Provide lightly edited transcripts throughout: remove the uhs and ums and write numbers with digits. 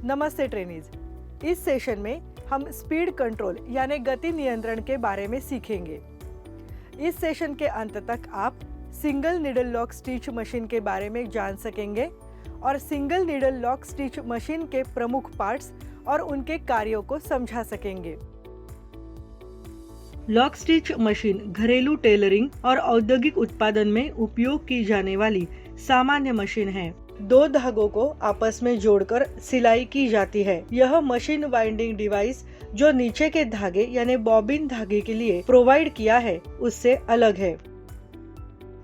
नमस्ते ट्रेनीज। इस सेशन में हम स्पीड कंट्रोल यानी गति नियंत्रण के बारे में सीखेंगे। इस सेशन के अंत तक आप single needle lock stitch machine के बारे में जान सकेंगे और single needle lock stitch machine के प्रमुख पार्ट्स और उनके कार्यों को समझा सकेंगे। लॉक स्टिच मशीन घरेलू टेलरिंग और औद्योगिक उत्पादन में उपयोग की जाने वाली सामान्य मशीन है। दो धागों को आपस में जोड़कर सिलाई की जाती है। यह मशीन वाइंडिंग डिवाइस जो नीचे के धागे यानी बॉबिन धागे के लिए प्रोवाइड किया है उससे अलग है।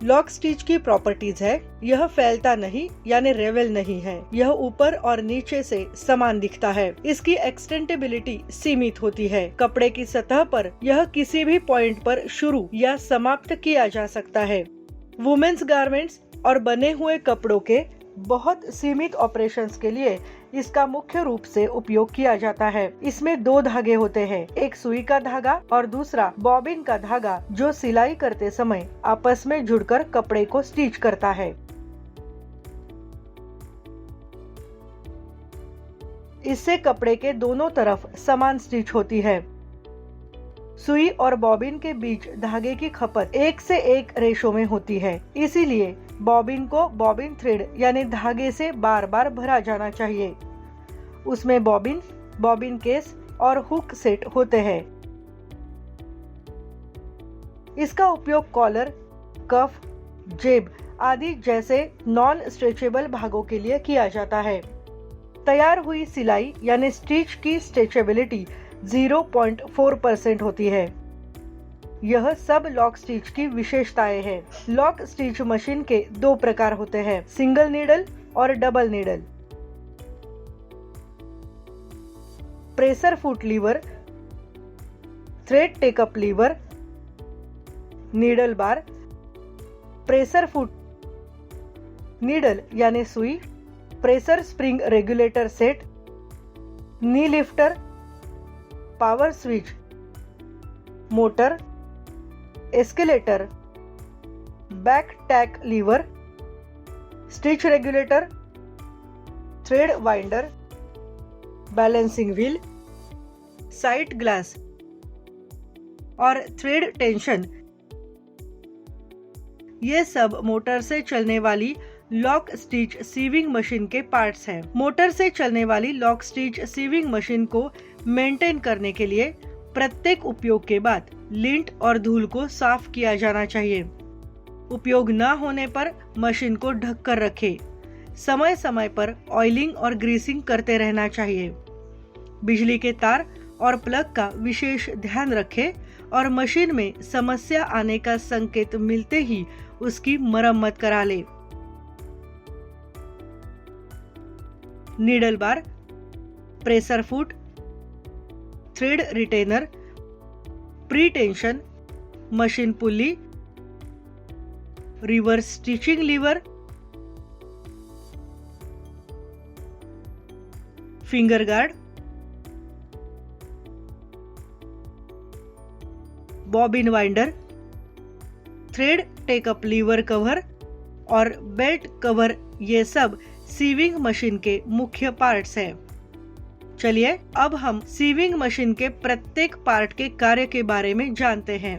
लॉक स्टिच की प्रॉपर्टीज है, यह फैलता नहीं यानी रेवल नहीं है। यह ऊपर और नीचे से समान दिखता है। इसकी एक्सटेंडेबिलिटी सीमित होती है। कपड़े की सतह पर यह किसी भी पॉइंट पर शुरू या समाप्त किया जा सकता है। वुमेन्स गारमेंट्स और बने हुए कपड़ों के बहुत सीमित ऑपरेशंस के लिए इसका मुख्य रूप से उपयोग किया जाता है। इसमें दो धागे होते हैं, एक सुई का धागा और दूसरा बॉबिन का धागा जो सिलाई करते समय आपस में जुड़कर कपड़े को स्टिच करता है। इससे कपड़े के दोनों तरफ समान स्टिच होती है। सुई और बॉबिन के बीच धागे की खपत 1:1 रेशो में होती है। इसीलिए बॉबिन को बॉबिन थ्रेड यानी धागे से बार बार भरा जाना चाहिए। उसमें बॉबिन केस और हुक सेट होते हैं। इसका उपयोग कॉलर, कफ, जेब आदि जैसे नॉन स्ट्रेचेबल भागों के लिए किया जाता है। तैयार हुई सिलाई यानी स्टिच की स्ट्रेचेबिलिटी 0.4% होती है। यह सब लॉक स्टिच की विशेषताएं हैं। लॉक स्टिच मशीन के दो प्रकार होते हैं, सिंगल नीडल और double needle. Pressure foot lever, thread take up lever, needle bar, pressure foot needle यानी सुई, pressure spring regulator set, knee lifter, power switch, motor, escalator, back tack lever, stitch regulator, thread winder, balancing wheel, side glass और thread tension. ये सब motor से चलने वाली lock stitch sewing machine के parts हैं। मोटर से चलने वाली लॉक स्टिच सीविंग मशीन को मेंटेन करने के लिए प्रत्येक उपयोग के बाद लिंट और धूल को साफ किया जाना चाहिए। उपयोग न होने पर मशीन को ढक कर रखें। समय समय पर ऑयलिंग और ग्रीसिंग करते रहना चाहिए। बिजली के तार और प्लग का विशेष ध्यान रखें और मशीन में समस्या आने का संकेत मिलते ही उसकी मरम्मत करा ले। Needle bar, pressure foot, thread retainer, pre tension, machine pulley, reverse stitching lever, finger guard, bobbin winder, thread take up lever cover और बेल्ट कवर, ये सब सीविंग मशीन के मुख्य पार्ट्स हैं। चलिए अब हम सीविंग मशीन के प्रत्येक पार्ट के कार्य के बारे में जानते हैं।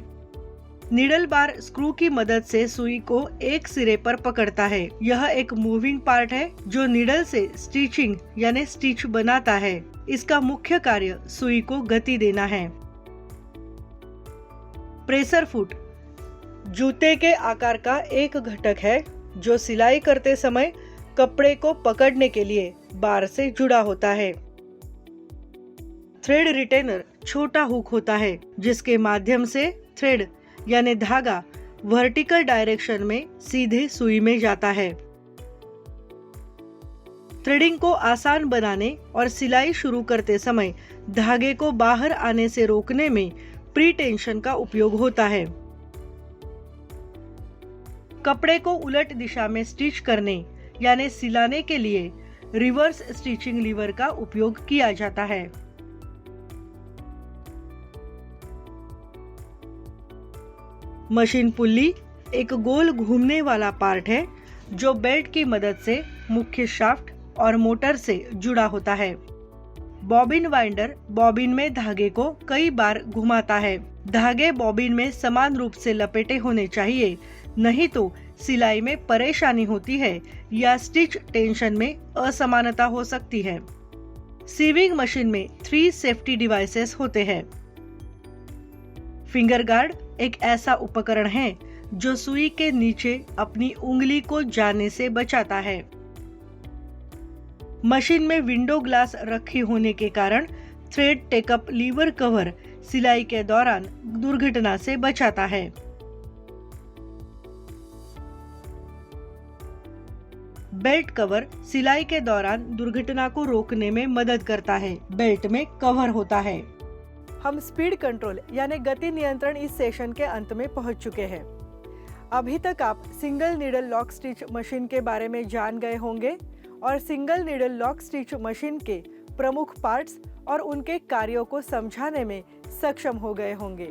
नीडल बार स्क्रू की मदद से सुई को एक सिरे पर पकड़ता है। यह एक मूविंग पार्ट है जो नीडल से स्टिचिंग यानी स्टिच बनाता है। इसका मुख्य कार्य सुई को गति देना है। प्रेशर फुट जूते के आकार का एक घटक है जो सिलाई करते समय कपड़े को पकड़ने के लिए बार से जुड़ा होता है। थ्रेड रिटेनर छोटा हुक होता है जिसके माध्यम से थ्रेड यानी धागा वर्टिकल डायरेक्शन में सीधे सुई में जाता है। थ्रेडिंग को आसान बनाने और सिलाई शुरू करते समय धागे को बाहर आने से रोकने में प्री टेंशन का उपयोग होता है। कपड़े को उलट दिशा में स्टिच करने यानी सिलाने के लिए रिवर्स स्टिचिंग लीवर का उपयोग किया जाता है। मशीन पुल्ली एक गोल घूमने वाला पार्ट है जो बेल्ट की मदद से मुख्य शाफ्ट और मोटर से जुड़ा होता है। बॉबिन वाइंडर बॉबिन में धागे को कई बार घुमाता है। धागे बॉबिन में समान रूप से लपेटे होने चाहिए, नहीं तो सिलाई में परेशानी होती है या स्टिच टेंशन में असमानता हो सकती है। सीविंग मशीन में 3 सेफ्टी डिवाइसेस होते हैं। फिंगर गार्ड एक ऐसा उपकरण है जो सुई के नीचे अपनी उंगली को जाने से बचाता है। मशीन में विंडो ग्लास रखी होने के कारण थ्रेड टेकअप लीवर कवर सिलाई के दौरान दुर्घटना से बचाता है। बेल्ट कवर सिलाई के दौरान दुर्घटना को रोकने में मदद करता है। बेल्ट में कवर होता है। हम स्पीड कंट्रोल यानी गति नियंत्रण इस सेशन के अंत में पहुंच चुके हैं। अभी तक आप single needle lock stitch machine के बारे में जान गए होंगे और single needle lock stitch machine के प्रमुख पार्ट्स और उनके कार्यों को समझाने में सक्षम हो गए होंगे।